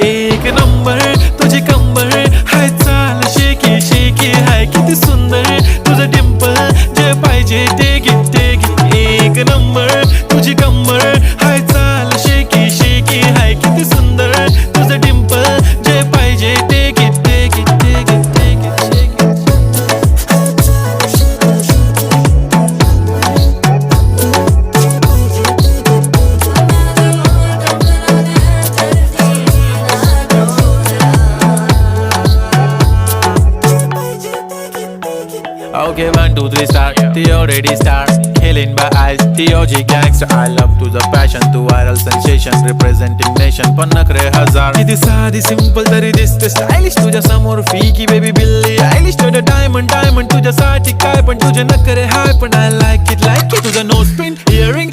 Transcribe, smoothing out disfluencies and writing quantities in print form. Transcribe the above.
एक नंबर तुझी कंबर हाय, चाल शेकी शेकी हाय, किती सुंदर तुझं डिंपल, जे पाहिजे ते घे ते घे. एक नंबर तुझी कंबर हाय, चाल शेकी शेकी हाय, किती सुंदर तुझं डिंपल, जे पाहिजे ते घे ते घे ते घे ते घे. Okay, 1, 2, 3 start. The already start. Killing by eyes. The OG gangster. I love to the passion, to viral sensation, representing nation. पण नखरे हजार. किती साधी सिंपल तरी दिसते स्टायलिश तुझ्या समोर फीकी बेबी बिल्ली आयलिश. तुझं डायमंड डायमंड तुझ्यासाठी काय पण तुझे नखरे हाय पण I like it तुझं नोज पिन इयरिंग